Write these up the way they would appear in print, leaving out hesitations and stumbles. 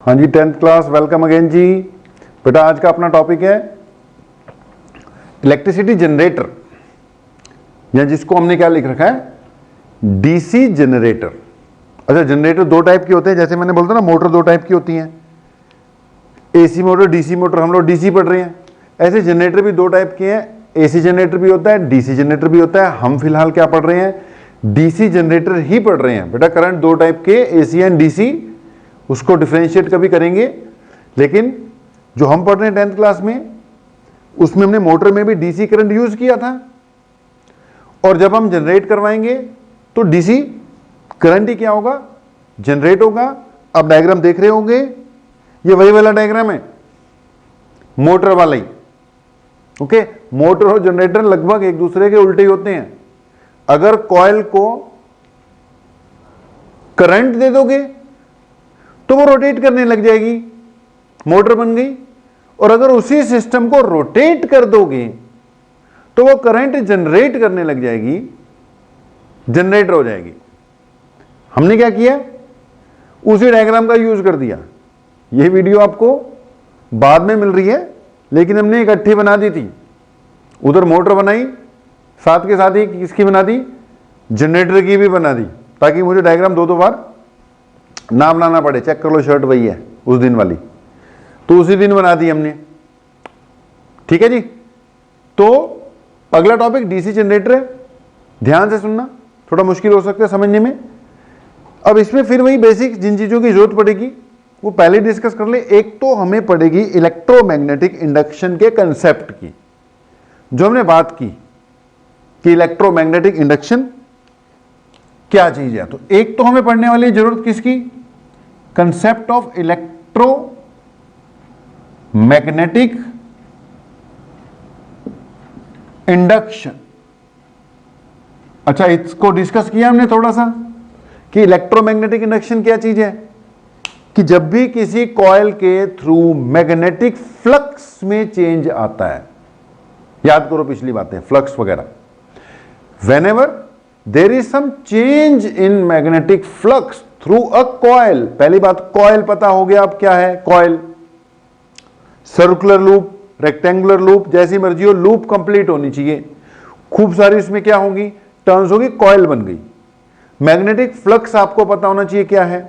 हाँ जी, 10th class, welcome again जी। बेटा आज का अपना टॉपिक है इलेक्ट्रिसिटी जनरेटर, या जिसको हमने क्या लिख रखा है, डीसी जनरेटर। अच्छा, जनरेटर दो टाइप के होते हैं, जैसे मैंने बोलता ना मोटर दो टाइप की होती हैं, एसी मोटर, डीसी मोटर। हम लोग डीसी पढ़ रहे हैं, ऐसे जनरेटर भी दो टाइप के हैं, एसी जनरेटर भी होता है, डीसी जनरेटर भी होता है। हम फिलहाल क्या पढ़ रहे हैं, डीसी जनरेटर ही पढ़ रहे हैं। बेटा करंट दो टाइप के, एसी एंड डीसी, उसको डिफरेंशिएट कभी करेंगे, लेकिन जो हम पढ़ रहे हैं 10th क्लास में, उसमें हमने मोटर में भी डीसी करंट यूज किया था, और जब हम जनरेट करवाएंगे तो डीसी करंट ही क्या होगा, जनरेट होगा। आप डायग्राम देख रहे होंगे, ये वही वाला डायग्राम है, मोटर वाला ही। ओके, मोटर और जनरेटर लगभग एक दूसरे के उल्टे ही होते हैं। अगर कॉइल को करंट दे दोगे तो वो रोटेट करने लग जाएगी, मोटर बन गई। और अगर उसी सिस्टम को रोटेट कर दोगे तो वो करंट जनरेट करने लग जाएगी, जनरेटर हो जाएगी। हमने क्या किया, उसी डायग्राम का यूज कर दिया। ये वीडियो आपको बाद में मिल रही है, लेकिन हमने इकट्ठी बना दी थी। उधर मोटर बनाई, साथ के साथ ही किसकी बना दी, जनरेटर की भी बना दी, ताकि मुझे डायग्राम दो बार ना बनाना पड़े। चेक कर लो, शर्ट वही है उस दिन वाली, तो उसी दिन बना दी हमने। ठीक है जी। तो अगला टॉपिक डीसी जनरेटर है, ध्यान से सुनना, थोड़ा मुश्किल हो सकता है समझने में। अब इसमें फिर वही बेसिक जिन चीजों की जरूरत पड़ेगी वो पहले डिस्कस कर ले। एक तो हमें पड़ेगी इलेक्ट्रोमैग्नेटिक इंडक्शन के कंसेप्ट की, जो हमने बात की कि इलेक्ट्रोमैग्नेटिक इंडक्शन क्या चीज है। तो एक तो हमें पढ़ने वाली जरूरत किसकी, कंसेप्ट ऑफ इलेक्ट्रोमैग्नेटिक इंडक्शन। अच्छा, इसको डिस्कस किया हमने थोड़ा सा कि इलेक्ट्रोमैग्नेटिक इंडक्शन क्या चीज है, कि जब भी किसी कॉइल के थ्रू मैग्नेटिक फ्लक्स में चेंज आता है, याद करो पिछली बातें, फ्लक्स वगैरह, whenever there is some change in magnetic flux through a coil। पहली बात, कॉइल पता हो गया अब क्या है coil, circular loop, rectangular loop, जैसी मर्जी हो, लूप कंप्लीट होनी चाहिए। खूब सारी इसमें क्या होगी, टर्न्स होगी, कॉइल बन गई। मैग्नेटिक फ्लक्स आपको पता होना चाहिए क्या है।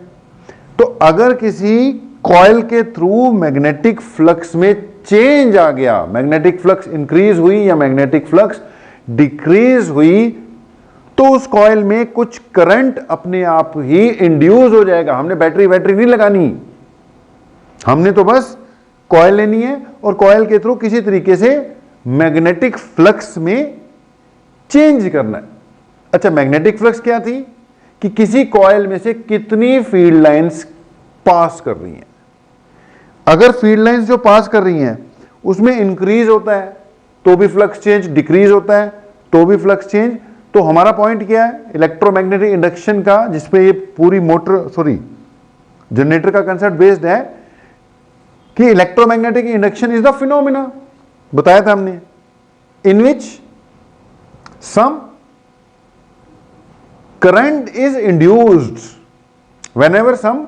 तो अगर किसी कॉइल के थ्रू मैग्नेटिक फ्लक्स में चेंज आ गया, मैग्नेटिक फ्लक्स इंक्रीज हुई या मैग्नेटिक फ्लक्स डिक्रीज हुई, तो उस कॉइल में कुछ करंट अपने आप ही इंड्यूस हो जाएगा। हमने बैटरी नहीं लगानी, हमने तो बस कॉइल लेनी है और कॉइल के थ्रू किसी तरीके से मैग्नेटिक फ्लक्स में चेंज करना है। अच्छा, मैग्नेटिक फ्लक्स क्या थी, कि किसी कॉइल में से कितनी फील्ड लाइंस पास कर रही हैं। अगर फील्ड लाइंस जो पास कर रही हैं उसमें इंक्रीज होता है तो भी फ्लक्स चेंज, डिक्रीज होता है तो भी फ्लक्स चेंज। तो हमारा पॉइंट क्या है इलेक्ट्रोमैग्नेटिक इंडक्शन का, जिसपे ये पूरी जनरेटर का कंसेप्ट बेस्ड है, कि electromagnetic induction is the phenomena, बताया था हमने, in which some current is induced whenever some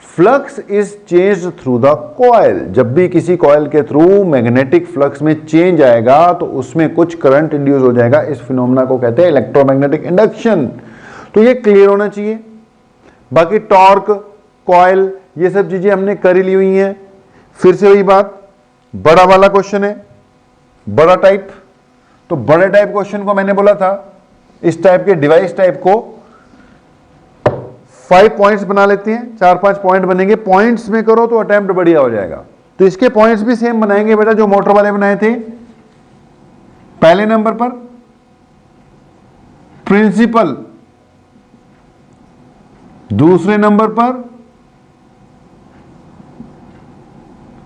flux is change through the coil. जब भी किसी कॉइल के थ्रू मैग्नेटिक फ्लक्स में चेंज आएगा तो उसमें कुछ करंट इंड्यूस हो जाएगा। इस फिनोमेना को कहते हैं इलेक्ट्रोमैग्नेटिक इंडक्शन। तो ये क्लियर होना चाहिए। बाकी टॉर्क, कॉइल, ये सब चीजें हमने कर ही ली हुई हैं। फिर से वही बात, बड़ा वाला क्वेश्चन है, बड़ा टाइप। तो बड़े टाइप क्वेश्चन को मैंने बोला था, इस टाइप के डिवाइस टाइप को 5 पॉइंट्स बना लेते हैं, 4-5 पॉइंट बनेंगे। पॉइंट्स में करो तो अटेम्प्ट बढ़िया हो जाएगा। तो इसके पॉइंट्स भी सेम बनाएंगे बेटा, जो मोटर वाले बनाए थे। पहले नंबर पर प्रिंसिपल, दूसरे नंबर पर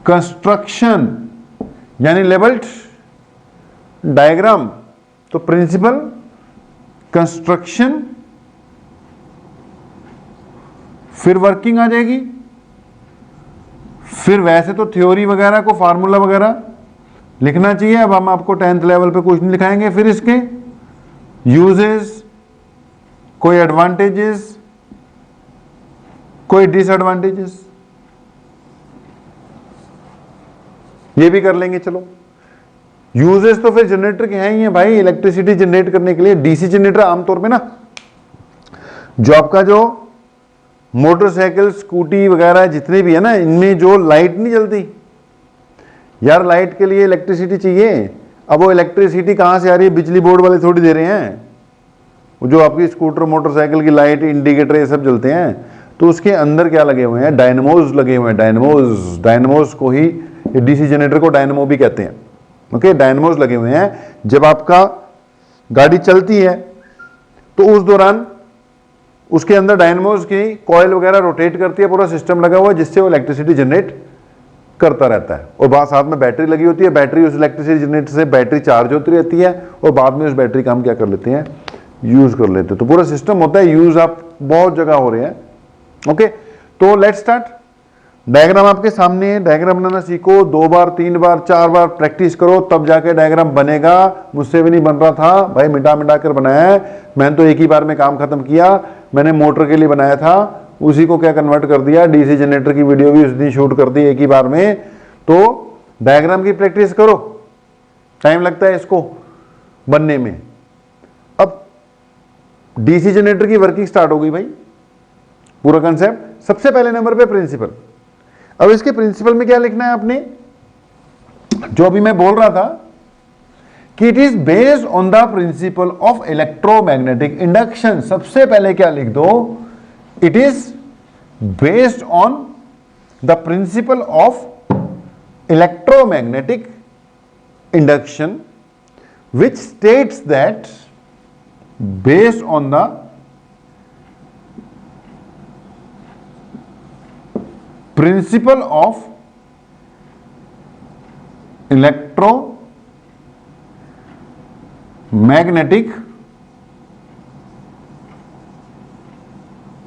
कंस्ट्रक्शन यानी लेवल्ड डायग्राम। तो प्रिंसिपल, कंस्ट्रक्शन, फिर वर्किंग आ जाएगी। फिर वैसे तो थ्योरी वगैरह को, फार्मूला वगैरह लिखना चाहिए, अब हम आपको 10th लेवल पे कुछ नहीं लिखाएंगे। फिर इसके यूजेस, कोई एडवांटेजेस, कोई डिसएडवांटेजेस, ये भी कर लेंगे। चलो यूजेस तो फिर जनरेटर के हैं ही हैं भाई, इलेक्ट्रिसिटी जनरेट करने के लिए। डीसी जनरेटर आमतौर पे ना, जो आपका जो मोटरसाइकिल स्कूटी वगैरह जितने भी है ना, इनमें जो लाइट नहीं जलती यार, लाइट के लिए इलेक्ट्रिसिटी चाहिए। अब वो इलेक्ट्रिसिटी कहां से आ रही है? बिजली बोर्ड वाले थोड़ी दे रहे हैं। वो जो आपकी स्कूटर मोटरसाइकिल की लाइट, इंडिकेटर, ये सब जलते हैं, तो उसके अंदर क्या लगे हुए हैं? डायनमोज लगे हुए हैं। डायनमोज, डायनमोज को ही, डीसी जनरेटर को डायनमो भी कहते हैं। ओके, डायनमोज लगे हुए हैं। जब आपका गाड़ी चलती है तो उस दौरान उसके अंदर डायनमोज की कॉइल वगैरह रोटेट करती है, पूरा सिस्टम लगा हुआ है जिससे वो इलेक्ट्रिसिटी जनरेट करता रहता है। और बाद साथ में बैटरी लगी होती है, बैटरी उस इलेक्ट्रिसिटी जनरेटर से बैटरी चार्ज होती रहती है और बाद में उस बैटरी का हम क्या कर लेते हैं? यूज कर लेते हैं। तो पूरा सिस्टम होता है यूज, आप बहुत जगह हो रहे हैं। ओके, तो लेट्स स्टार्ट। डायग्राम आपके सामने है, डायग्राम बनाना सीखो। 2 बार 3 बार 4 बार प्रैक्टिस करो, तब जाके डायग्राम बनेगा। मुझसे भी नहीं बन रहा था भाई, मिटा मिटा कर बनाया है मैंने तो। एक ही बार में काम खत्म किया। मैंने मोटर के लिए बनाया था, उसी को क्या कन्वर्ट कर दिया, डीसी जनरेटर की वीडियो भी उस दिन शूट कर दी एक ही बार में। तो डायग्राम की प्रैक्टिस करो, टाइम लगता है इसको बनने में। अब डीसी जनरेटर की वर्किंग स्टार्ट हो गई भाई, पूरा कंसेप्ट। सबसे पहले नंबर पे प्रिंसिपल। अब इसके प्रिंसिपल में क्या लिखना है आपने? जो अभी मैं बोल रहा था कि it is based on the principle of electromagnetic induction. सबसे पहले क्या लिख दो? It is based on the principle of electromagnetic induction which states that based on the principle of electromagnetic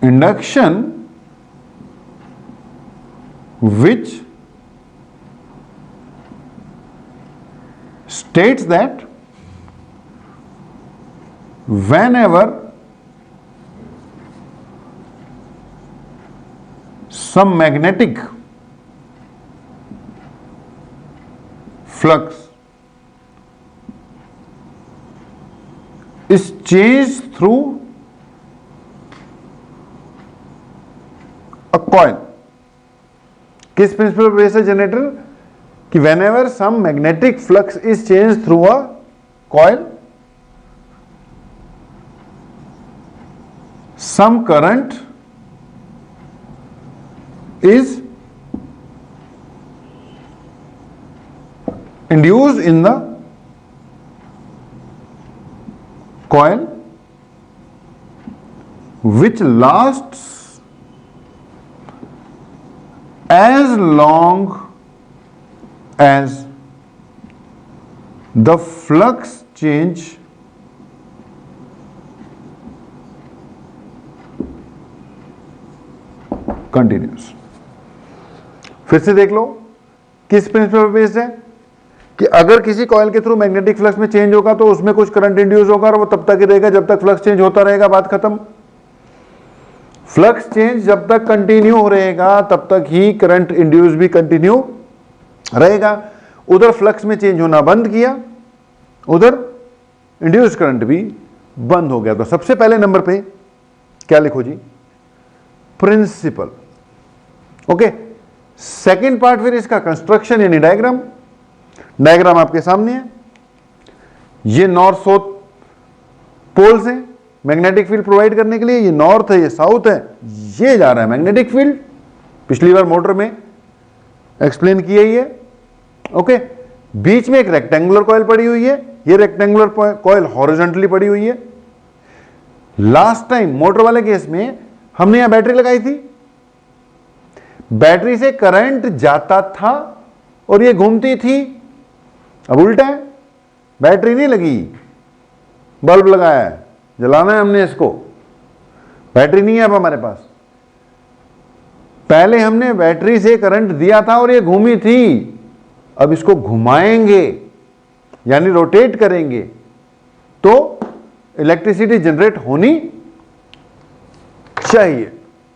induction, which states that whenever some magnetic flux is changed through a coil. किस principal base है generator? कि whenever some magnetic flux is changed through a coil, some current is induced in the coil, which lasts as long as the flux change continuous. फिर से देख लो किस principal पे based है कि अगर किसी कॉइल के थ्रू मैग्नेटिक फ्लक्स में चेंज होगा तो उसमें कुछ करंट इंड्यूस होगा और वो तब तक ही रहेगा जब तक फ्लक्स चेंज होता रहेगा, बात खत्म। फ्लक्स चेंज जब तक कंटिन्यू हो रहेगा तब तक ही करंट इंड्यूस भी कंटिन्यू रहेगा। उधर फ्लक्स में चेंज होना बंद किया, उधर इंड्यूस करंट भी बंद हो गया। तो सबसे पहले नंबर पे क्या लिखो जी? प्रिंसिपल। ओके, सेकेंड पार्ट फिर इसका कंस्ट्रक्शन यानी डायग्राम। डायग्राम आपके सामने है। ये नॉर्थ साउथ पोल्स हैं मैग्नेटिक फील्ड प्रोवाइड करने के लिए। ये नॉर्थ है, ये साउथ है, ये जा रहा है मैग्नेटिक फील्ड। पिछली बार मोटर में एक्सप्लेन किया ही है। ओके, बीच में एक रेक्टेंगुलर कॉइल पड़ी हुई है, ये रेक्टेंगुलर कॉइल हॉरिजॉन्टली पड़ी हुई है। लास्ट टाइम मोटर वाले केस में हमने यहां बैटरी लगाई थी, बैटरी से करंट जाता था और ये घूमती थी। अब उल्टा है, बैटरी नहीं लगी, बल्ब लगाया है, जलाना है हमने इसको, बैटरी नहीं है अब हमारे पास। पहले हमने बैटरी से करंट दिया था और ये घूमी थी, अब इसको घुमाएंगे यानी रोटेट करेंगे तो इलेक्ट्रिसिटी जनरेट होनी चाहिए।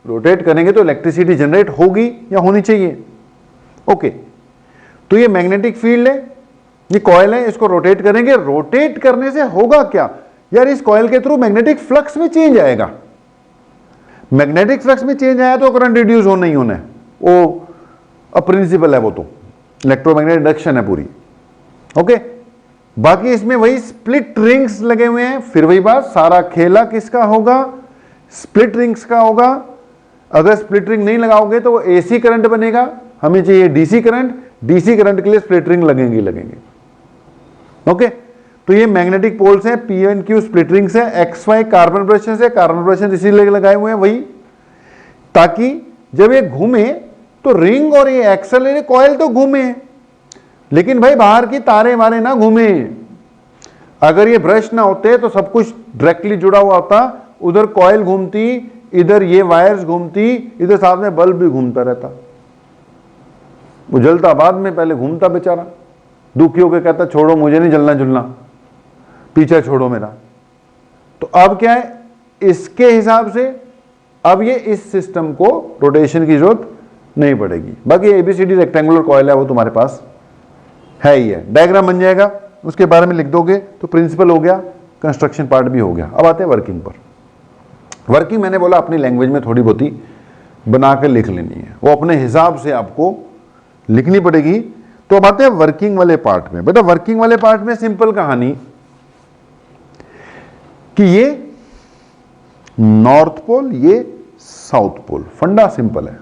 रोटेट करेंगे तो इलेक्ट्रिसिटी जनरेट होगी या होनी चाहिए। ओके, तो ये मैग्नेटिक फील्ड है, ये कॉइल है, इसको रोटेट करेंगे। रोटेट करने से होगा क्या यार, इस कॉइल के थ्रू मैग्नेटिक फ्लक्स में चेंज आएगा। मैग्नेटिक फ्लक्स में चेंज आया तो करंट रिड्यूस होना ही होना है, वो प्रिंसिपल है, वो तो इलेक्ट्रोमैग्नेटिक इंडक्शन है पूरी। ओके, बाकी इसमें वही स्प्लिट रिंग्स लगे हुए हैं, फिर वही बात, सारा खेला किसका होगा, स्प्लिट रिंग्स का होगा। अगर स्प्लिट रिंग नहीं लगाओगे तो वो एसी करंट बनेगा, हमें चाहिए डीसी करंट, डीसी करंट के लिए स्प्लिट रिंग लगेंगे लगेंगे। ओके, तो ये मैग्नेटिक पोल्स हैं, P and Q split rings है, एक्स वाई कार्बन ब्रशेस है, कार्बन ब्रशेस इसीलिए लगाए हुए हैं वही, ताकि जब ये घूमे तो रिंग और ये एक्सल ये कॉइल तो घूमे, लेकिन भाई बाहर की तारे वारे ना घूमे। अगर ये ब्रश ना होते तो सब कुछ डायरेक्टली जुड़ा हुआ होता, उधर कॉइल घूमती, इधर ये वायर्स घूमती, इधर साथ में बल्ब भी घूमता रहता, वो जलता बाद में, पहले घूमता बेचारा, दुखी होकर कहता छोड़ो मुझे नहीं जलना जुलना, पीछा छोड़ो मेरा। तो अब क्या है, इसके हिसाब से अब ये इस सिस्टम को रोटेशन की जरूरत नहीं पड़ेगी। बाकी एबीसीडी रेक्टेंगुलर कॉइल है, वो तुम्हारे पास है ही है, डायग्राम बन जाएगा, उसके बारे में लिख दोगे तो प्रिंसिपल हो गया, कंस्ट्रक्शन पार्ट भी हो गया। अब आते हैं वर्किंग पर। वर्किंग मैंने बोला अपनी लैंग्वेज में थोड़ी बहुती बना कर लिख लेनी है, वो अपने हिसाब से आपको लिखनी पड़ेगी। तो अब आते हैं वर्किंग वाले पार्ट में। बेटा वर्किंग वाले पार्ट में सिंपल कहानी कि ये नॉर्थ पोल, ये साउथ पोल, फंडा सिंपल है।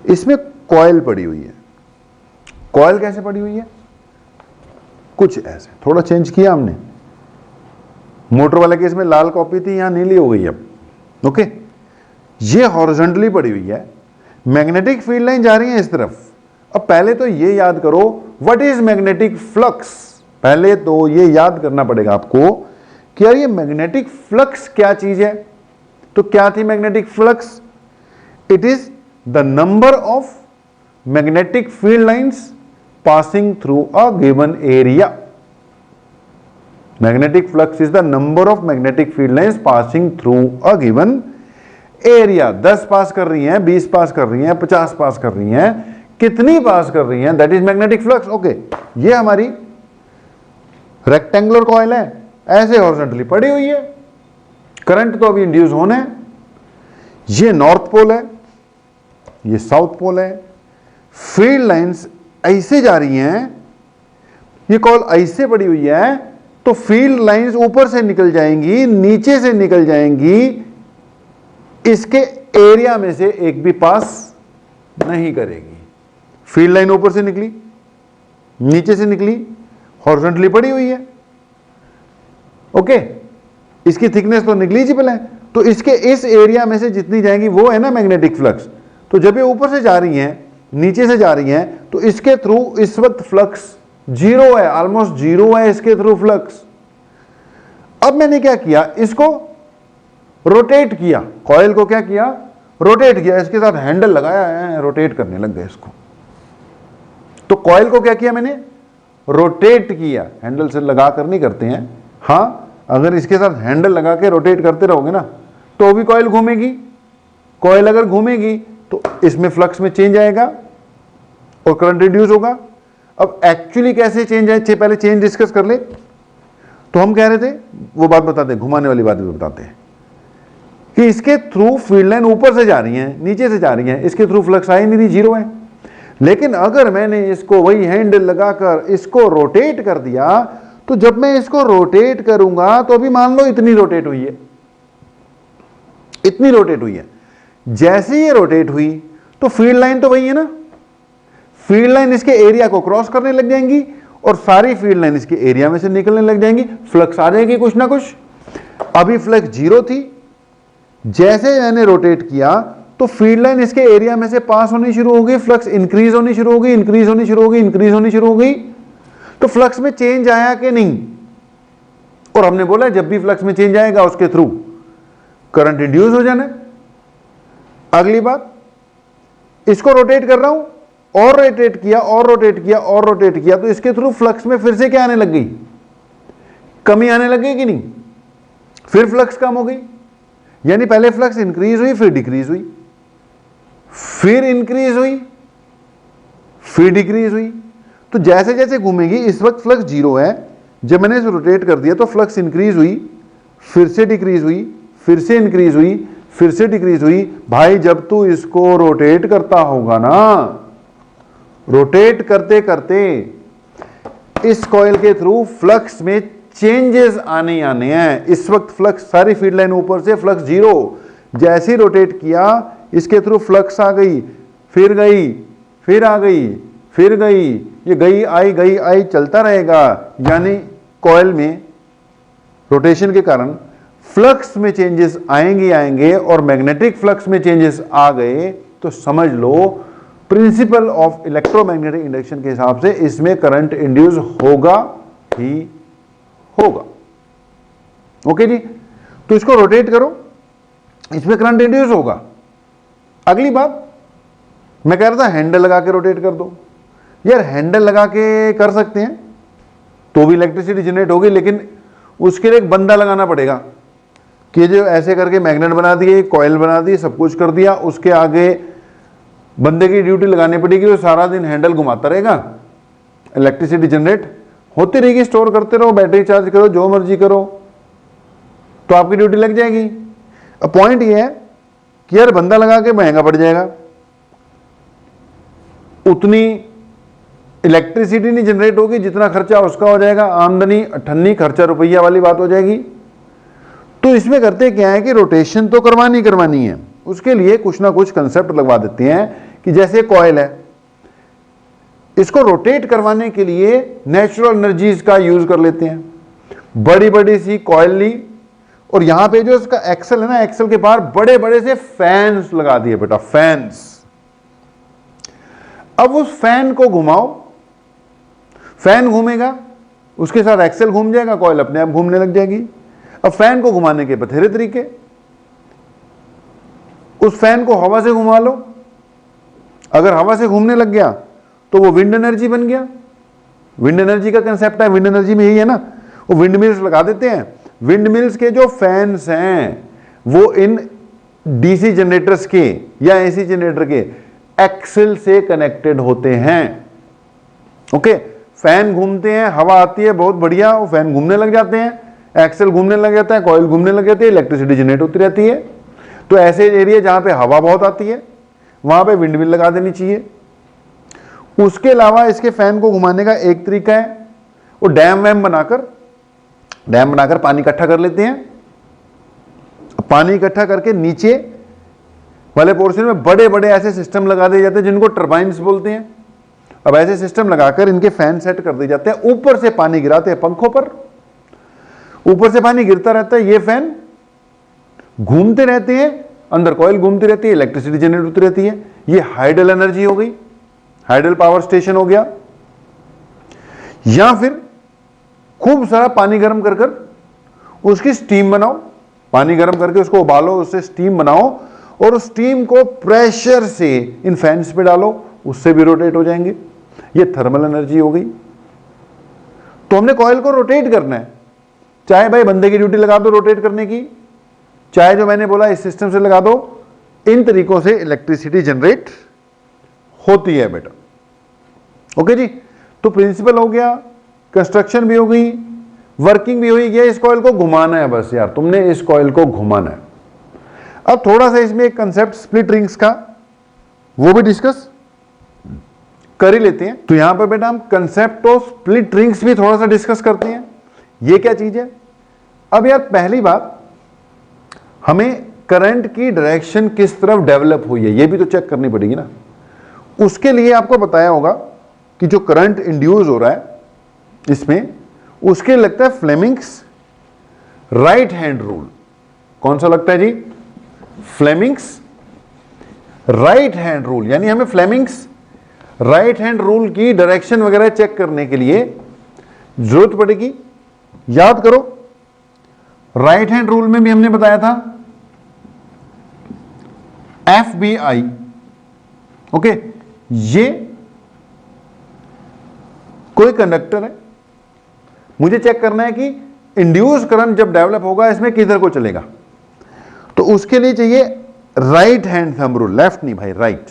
इसमें कॉइल पड़ी हुई है। कॉइल कैसे पड़ी हुई है, कुछ ऐसे, थोड़ा चेंज किया हमने, मोटर वाले केस में लाल कॉपी थी, यहां नीली हो गई अब। ओके, ये हॉरिजॉन्टली पड़ी हुई है, मैग्नेटिक फील्ड लाइन जा रही है इस तरफ। अब पहले तो ये याद करो व्हाट इज मैग्नेटिक फ्लक्स, पहले तो ये याद करना पड़ेगा आपको कि यार ये मैग्नेटिक फ्लक्स क्या चीज है। तो क्या थी magnetic flux, it is the number of magnetic field lines passing through a given area. Magnetic flux is the number of magnetic field lines passing through a given area. 10 पास कर रही हैं, 20 पास कर रही हैं, 50 पास कर रही हैं, कितनी पास कर रही हैं, that is magnetic flux. Okay, ये हमारी रेक्टेंगुलर कॉइल है, ऐसे हॉरिजॉन्टली पड़ी हुई है, करंट तो अभी इंड्यूस होना है। ये नॉर्थ पोल है, ये साउथ पोल है, फील्ड लाइंस ऐसे जा रही हैं, ये कॉइल ऐसे पड़ी हुई है, तो फील्ड लाइंस ऊपर से निकल जाएंगी, नीचे से निकल जाएंगी, इसके एरिया में से एक भी पास नहीं करेगी। फील्ड लाइन ऊपर से निकली, नीचे से निकली, हॉरिजॉन्टली पड़ी हुई है। ओके, इसकी थिकनेस तो निग्लिजिबल है, तो इसके इस एरिया में से जितनी जाएंगी वो है ना मैग्नेटिक फ्लक्स। तो जब ये ऊपर से जा रही हैं, नीचे से जा रही हैं, तो इसके थ्रू इस वक्त फ्लक्स जीरो है, ऑलमोस्ट जीरो है इसके थ्रू फ्लक्स। अब मैंने क्या किया, इसको रोटेट किया, कॉइल को क्या किया, रोटेट किया, इसके साथ हैंडल लगाया है, रोटेट करने लग गए इसको। तो कॉइल को क्या किया मैंने, रोटेट किया, हैंडल से लगा कर नहीं करते हैं। हाँ, अगर इसके साथ हैंडल लगा के रोटेट करते रहोगे ना तो भी कॉइल घूमेगी। कॉइल अगर घूमेगी तो इसमें फ्लक्स में चेंज आएगा और करंट रिड्यूस होगा। अब एक्चुअली कैसे चेंज आए, पहले चेंज डिस्कस कर ले। तो हम कह रहे थे, वो बात बताते हैं, घुमाने वाली बात भी बताते हैं कि इसके थ्रू फील्ड लाइन ऊपर से जा रही है, नीचे से जा रही है, इसके थ्रू फ्लक्स आई नहीं, जीरो है। लेकिन अगर मैंने इसको वही हैंडल लगाकर इसको रोटेट कर दिया, तो जब मैं इसको रोटेट करूंगा तो अभी मान लो इतनी रोटेट हुई है, इतनी रोटेट हुई है। जैसे ये रोटेट हुई तो फील्ड लाइन तो वही है ना, फील्ड लाइन इसके एरिया को क्रॉस करने लग जाएंगी और सारी फील्ड लाइन इसके एरिया में से निकलने लग जाएंगी, फ्लक्स आ जाएगी कुछ ना कुछ। अभी फ्लक्स जीरो थी, जैसे मैंने रोटेट किया तो फील्ड लाइन इसके एरिया में से पास होनी शुरू हो गई, फ्लक्स इंक्रीज होनी शुरू हो गई, इंक्रीज होनी शुरू हो गई, इंक्रीज होनी शुरू हो गई। तो फ्लक्स में चेंज आया कि नहीं, और हमने बोला जब भी फ्लक्स में चेंज आएगा उसके थ्रू करंट इंड्यूस हो जाना। अगली बात, इसको रोटेट कर रहा हूं और रोटेट किया और रोटेट किया और रोटेट किया, तो इसके थ्रू फ्लक्स में फिर से क्या आने लग गई, कमी आने लग गई कि नहीं, फिर फ्लक्स कम हो गई। यानी पहले फ्लक्स इंक्रीज हुई, फिर डिक्रीज हुई, फिर इंक्रीज हुई, फिर डिक्रीज हुई। तो जैसे जैसे घूमेगी, इस वक्त फ्लक्स 0 है, जब मैंने इसे रोटेट कर दिया तो फ्लक्स इंक्रीज हुई, फिर से डिक्रीज हुई, फिर से इंक्रीज हुई, फिर से डिक्रीज हुई। भाई जब तू इसको रोटेट करता होगा ना, रोटेट करते करते इस कॉइल के थ्रू फ्लक्स में चेंजेस आने आने हैं। इस वक्त फ्लक्स, सारी फील्ड लाइन ऊपर से, फ्लक्स 0, जैसे ही रोटेट किया इसके थ्रू फ्लक्स आ गई, फिर गई, फिर आ गई, फिर गई, ये गई आई चलता रहेगा। यानी कॉइल में रोटेशन के कारण फ्लक्स में चेंजेस आएंगे और मैग्नेटिक फ्लक्स में चेंजेस आ गए तो समझ लो प्रिंसिपल ऑफ इलेक्ट्रोमैग्नेटिक इंडक्शन के हिसाब से इसमें करंट इंड्यूस होगा ही होगा। ओके जी, तो इसको रोटेट करो, इसमें करंट इंड्यूस होगा। अगली बात मैं कह रहा था हैंडल लगा के रोटेट कर दो। यार हैंडल लगा के कर सकते हैं तो भी इलेक्ट्रिसिटी जनरेट होगी, लेकिन उसके लिए एक बंदा लगाना पड़ेगा कि जो ऐसे करके मैग्नेट बना दिए, कॉइल बना दी, सब कुछ कर दिया, उसके आगे बंदे की ड्यूटी लगानी पड़ेगी, वो सारा दिन हैंडल घुमाता रहेगा, इलेक्ट्रिसिटी जनरेट होती रहेगी, स्टोर करते रहो, बैटरी चार्ज करो, जो मर्जी करो, तो आपकी ड्यूटी लग जाएगी। अब पॉइंट ये है कि यार बंदा लगा के महंगा पड़ जाएगा, उतनी इलेक्ट्रिसिटी नहीं जनरेट होगी जितना खर्चा उसका हो जाएगा, आमदनी अठन्नी, खर्चा रुपया वाली बात हो जाएगी। तो इसमें करते क्या है कि रोटेशन तो करवानी है, उसके लिए कुछ ना कुछ कंसेप्ट लगवा देते हैं कि जैसे कॉइल है, इसको रोटेट करवाने के लिए नेचुरल एनर्जीज का यूज कर लेते हैं। बड़ी बड़ी सी कॉइल ली और यहां पे जो इसका एक्सल है ना, एक्सल के बाहर बड़े बड़े से फैंस लगा दिए बेटा, फैंस। अब उस फैन को घुमाओ, फैन घूमेगा, उसके साथ एक्सेल घूम जाएगा, कॉइल अपने आप घूमने लग जाएगी। अब फैन को घुमाने के बथेरे तरीके, उस फैन को हवा से घुमा लो, अगर हवा से घूमने लग गया तो वो विंड एनर्जी बन गया। विंड एनर्जी का कंसेप्ट है, विंड एनर्जी में यही है ना, वो विंड मिल्स लगा देते हैं। विंड मिल्स के जो फैंस हैं वो इन डीसी जनरेटर्स के या एसी जनरेटर के एक्सेल से कनेक्टेड होते हैं। ओके, फैन घूमते हैं, हवा आती है, बहुत बढ़िया, वो फैन घूमने लग जाते हैं, एक्सेल घूमने लग जाता है, कॉइल घूमने लग जाती है, इलेक्ट्रिसिटी जनरेट होती रहती है। तो ऐसे एरिया जहां पे हवा बहुत आती है वहां पे विंड मिल लगा देनी चाहिए। उसके अलावा इसके फैन को घुमाने का एक तरीका है, वो डैम बनाकर पानी इकट्ठा कर लेते हैं। पानी इकट्ठा करके नीचे वाले पोर्शन में बड़े बड़े ऐसे सिस्टम लगा दिए जाते हैं जिनको टर्बाइन्स बोलते हैं। अब ऐसे सिस्टम लगाकर इनके फैन सेट कर दिए जाते हैं, ऊपर से पानी गिराते हैं पंखों पर, ऊपर से पानी गिरता रहता है, ये फैन घूमते रहते हैं, अंदर कॉइल घूमती रहती है, इलेक्ट्रिसिटी जनरेट होती रहती है। ये हाइडल एनर्जी हो गई, हाइडल पावर स्टेशन हो गया। या फिर खूब सारा पानी गर्म कर उसकी स्टीम बनाओ, पानी गर्म करके उसको उबालो, उससे स्टीम बनाओ और उस स्टीम को प्रेशर से इन फैंस पे डालो, उससे भी रोटेट हो जाएंगे। ये थर्मल एनर्जी हो गई। तो हमने कॉइल को रोटेट करना है, चाहे भाई बंदे की ड्यूटी लगा दो रोटेट करने की, चाहे जो मैंने बोला इस सिस्टम से लगा दो, इन तरीकों से इलेक्ट्रिसिटी जनरेट होती है बेटा। ओके जी, तो प्रिंसिपल हो गया, कंस्ट्रक्शन भी हो गई, वर्किंग भी हुई, इस कॉइल को घुमाना है बस यार, तुमने इस कॉइल को घुमाना है। अब थोड़ा सा इसमें एक कंसेप्ट स्प्लिट रिंग्स का, वो भी डिस्कस कर ही लेते हैं। तो यहां पर बेटा हम कंसेप्ट ऑफ स्प्लिट रिंग्स भी थोड़ा सा डिस्कस करते हैं, ये क्या चीज है। अब यार पहली बात, हमें करंट की डायरेक्शन किस तरफ डेवलप हुई है ये भी तो चेक करनी पड़ेगी ना। उसके लिए आपको बताया होगा कि जो करंट इंड्यूस हो रहा है इसमें, उसके लगता है फ्लेमिंग्स राइट हैंड रूल। कौन सा लगता है जी? Fleming's right hand rule. यानी हमें फ्लेमिंग्स राइट हैंड रूल की डायरेक्शन वगैरह चेक करने के लिए जरूरत पड़ेगी। याद करो, राइट हैंड रूल में भी हमने बताया था FBI। ओके, ये कोई कंडक्टर है, मुझे चेक करना है कि इंड्यूस करंट जब डेवलप होगा इसमें किधर को चलेगा, तो उसके लिए चाहिए right hand thumb rule, left नहीं भाई, राइट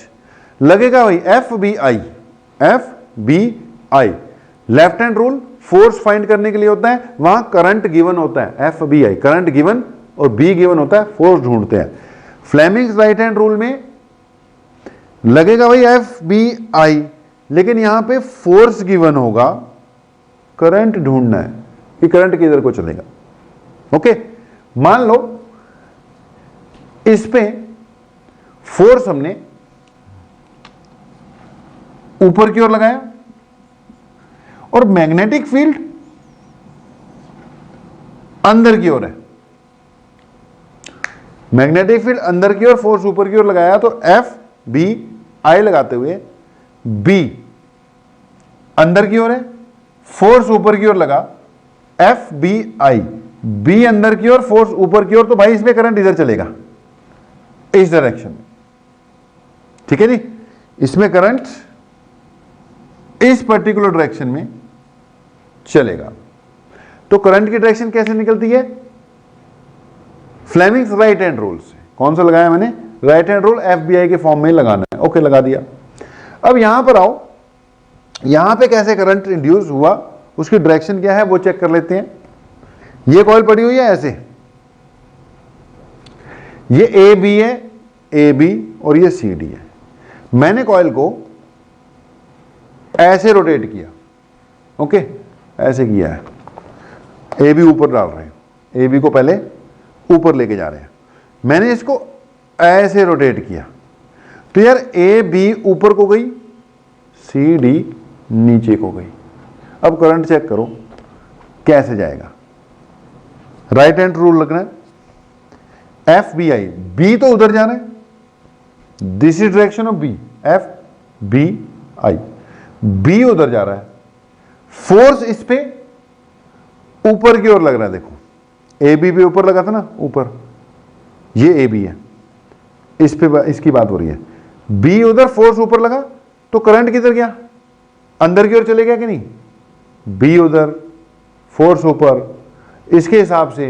लगेगा भाई। FBI आई। Left hand rule force find करने के लिए होता है, वहां करंट गिवन होता है, F B I, current given और बी गिवन होता है, फोर्स ढूंढते हैं। फ्लेमिंग्स राइट हैंड रूल में लगेगा भाई एफ बी आई, लेकिन यहां पे फोर्स गिवन होगा, करंट ढूंढना है कि करंट किधर को चलेगा। ओके, मान लो इस पे फोर्स हमने ऊपर की ओर लगाया और मैग्नेटिक फील्ड अंदर की ओर है। मैग्नेटिक फील्ड अंदर की ओर, फोर्स ऊपर की ओर लगाया, तो एफ बी आई लगाते हुए बी अंदर की ओर है, फोर्स ऊपर की ओर लगा, एफ बी आई, बी अंदर की ओर, फोर्स ऊपर की ओर, तो भाई इसमें करंट इधर चलेगा, इस डायरेक्शन में। ठीक है जी, इसमें करंट इस पर्टिकुलर डायरेक्शन में चलेगा। तो करंट की डायरेक्शन कैसे निकलती है? फ्लेमिंग्स राइट हैंड रूल से। कौन सा लगाया मैंने? Right hand rule, F B I के फॉर्म में लगाना है। ओके, लगा दिया। अब यहां पर आओ, यहां पे कैसे करंट इंड्यूस हुआ, उसकी डायरेक्शन क्या है वो चेक कर लेते हैं। ये कॉइल पड़ी हुई है ऐसे, ये ए बी है, ए बी और ये सी डी है। मैंने कॉइल को ऐसे रोटेट किया, ओके, ऐसे किया है, ए बी ऊपर डाल रहे हैं, ए बी को पहले ऊपर लेके जा रहे हैं, मैंने इसको ऐसे रोटेट किया, तो यार ए बी ऊपर को गई, सी डी नीचे को गई। अब करंट चेक करो कैसे जाएगा। राइट हैंड रूल लगना है, एफ बी आई, बी तो उधर जा रहा है, this is direction of B, F B I, B उधर जा रहा है, फोर्स इस पे ऊपर की ओर लग रहा है। देखो ए बी पे ऊपर लगा था ना, ऊपर, ये ए बी है, इस पे इसकी बात हो रही है, बी उधर, फोर्स ऊपर लगा, तो करंट किधर गया? अंदर की ओर चले गया कि नहीं? बी उधर, फोर्स ऊपर, इसके हिसाब से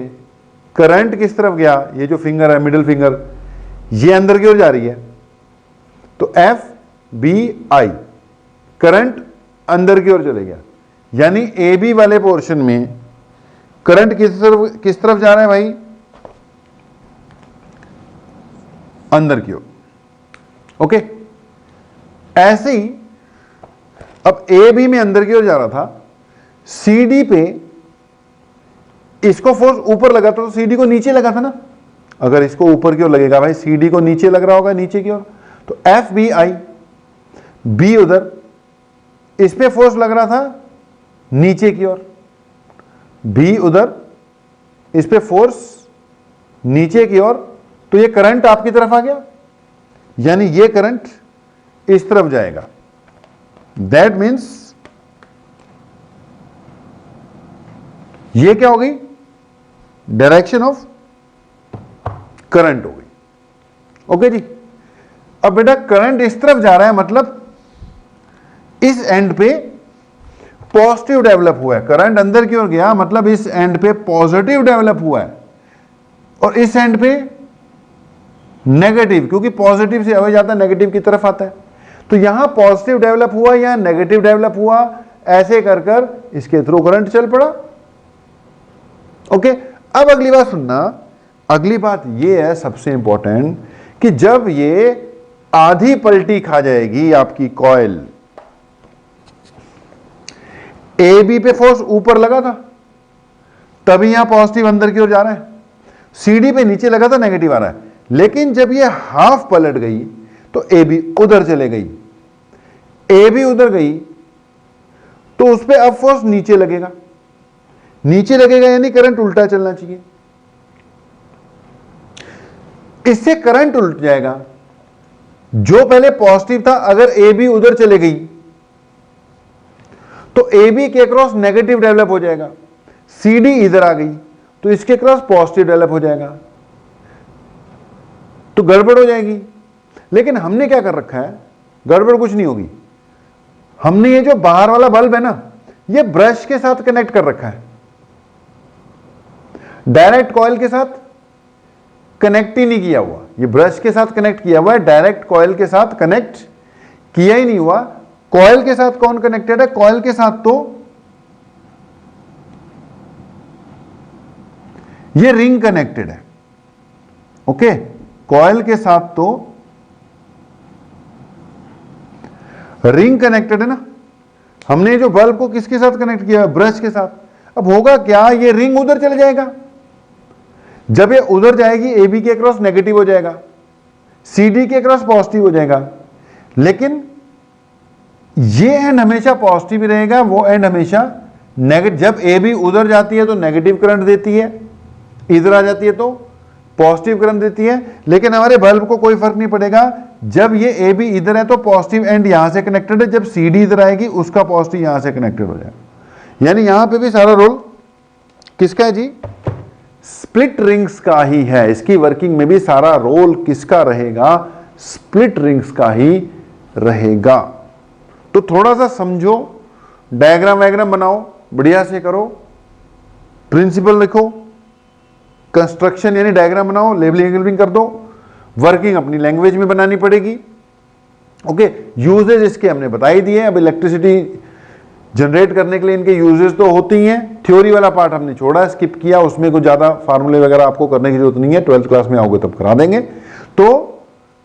करंट किस तरफ गया? ये जो फिंगर है, मिडिल फिंगर, ये अंदर की ओर जा रही है, तो एफ बी आई, करंट अंदर की ओर चले गया। यानी ए बी वाले पोर्शन में करंट किस तरफ जा रहा है भाई? अंदर की ओर। ओके, ऐसे ही अब ए बी में अंदर की ओर जा रहा था, सी डी पे इसको फोर्स ऊपर लगा था, तो सी डी को नीचे लगा था ना। अगर इसको ऊपर की ओर लगेगा भाई, सी डी को नीचे लग रहा होगा, नीचे की ओर, तो एफ बी आई, बी उधर, इस पे फोर्स लग रहा था नीचे की ओर, बी उधर, इस पे फोर्स नीचे की ओर, तो ये करंट आपकी तरफ आ गया, यानी ये करंट इस तरफ जाएगा। दैट मीन्स ये क्या हो गई? डायरेक्शन ऑफ करंट हो गई। ओके जी, अब बेटा करंट इस तरफ जा रहा है, मतलब इस एंड पे पॉजिटिव डेवलप हुआ है, करंट अंदर की ओर गया, मतलब इस एंड पे पॉजिटिव डेवलप हुआ है, और इस एंड पे नेगेटिव, क्योंकि पॉजिटिव से आवाज जाता है, नेगेटिव की तरफ आता है। तो यहां पॉजिटिव डेवलप हुआ या नेगेटिव डेवलप हुआ, ऐसे कर कर इसके थ्रू करंट चल पड़ा। ओके, अब अगली बात सुनना, अगली बात ये है सबसे इंपॉर्टेंट, कि जब ये आधी पलटी खा जाएगी आपकी कॉइल, ए बी पे फोर्स ऊपर लगा था, तभी यहां पॉजिटिव अंदर की ओर जा रहा है, सी डी पे नीचे लगा था, नेगेटिव आ रहा है। लेकिन जब ये हाफ पलट गई, तो ए बी उधर चले गई, ए बी उधर गई, तो उस पे अब फोर्स नीचे लगेगा, नीचे लगेगा यानी करंट उल्टा चलना चाहिए, इससे करंट उल्ट जाएगा। जो पहले पॉजिटिव था, अगर ए बी उधर चले गई, तो ए बी के क्रॉस नेगेटिव डेवलप हो जाएगा, सी डी इधर आ गई, तो इसके क्रॉस पॉजिटिव डेवलप हो जाएगा, तो गड़बड़ हो जाएगी। लेकिन हमने क्या कर रखा है, गड़बड़ कुछ नहीं होगी, हमने ये जो बाहर वाला बल्ब है ना, ये ब्रश के साथ कनेक्ट कर रखा है, डायरेक्ट कॉइल के साथ कनेक्ट ही नहीं किया हुआ, ये ब्रश के साथ कनेक्ट किया हुआ है, डायरेक्ट कॉइल के साथ कनेक्ट किया ही नहीं हुआ। कॉइल के साथ कौन कनेक्टेड है? कॉइल के साथ तो ये रिंग कनेक्टेड है। ओके, कॉइल के साथ तो रिंग कनेक्टेड है ना। हमने जो बल्ब को किसके साथ कनेक्ट किया? ब्रश के साथ। अब होगा क्या, ये रिंग उधर चले जाएगा। जब ये उधर जाएगी ए बी के अक्रॉस नेगेटिव हो जाएगा, सी डी के अक्रॉस पॉजिटिव हो जाएगा, लेकिन ये एंड हमेशा पॉजिटिव ही रहेगा, वो एंड हमेशा नेगेटिव। जब ए बी उधर जाती है तो नेगेटिव करंट देती है, इधर आ जाती है तो पॉजिटिव करंट देती है। लेकिन हमारे बल्ब को कोई फर्क नहीं पड़ेगा, जब ये ए बी इधर है तो पॉजिटिव एंड यहां से कनेक्टेड है, जब सी डी इधर आएगी उसका पॉजिटिव यहां से कनेक्टेड हो जाएगा। यानी यहां पे भी सारा रोल किसका है जी? स्प्लिट रिंग्स का ही है। इसकी वर्किंग में भी सारा रोल किसका रहेगा? स्प्लिट रिंग्स का ही रहेगा। तो थोड़ा सा समझो, डायग्राम वायग्राम बनाओ, बढ़िया से करो, प्रिंसिपल लिखो, कंस्ट्रक्शन यानी डायग्राम बनाओ, लेबलिंग कर दो, वर्किंग अपनी लैंग्वेज में बनानी पड़ेगी। ओके, यूजेज इसके हमने बता ही दिए। अब इलेक्ट्रिसिटी जनरेट करने के लिए इनके यूजेस तो होती ही हैं। थ्योरी वाला पार्ट हमने छोड़ा, स्किप किया, उसमें कोई ज्यादा फार्मूले वगैरह आपको करने की जरूरत नहीं है, 12th क्लास में आओगे तब करा देंगे। तो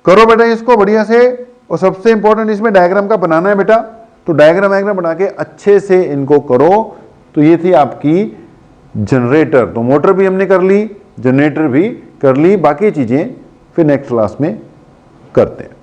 करो बेटा इसको बढ़िया से, और सबसे इंपॉर्टेंट इसमें डायग्राम का बनाना है बेटा। तो डायग्राम वायग्राम बना के अच्छे से इनको करो। तो ये थी आपकी जनरेटर। तो मोटर भी हमने कर ली, जनरेटर भी कर ली, बाकी चीजें फिर नेक्स्ट क्लास में करते हैं।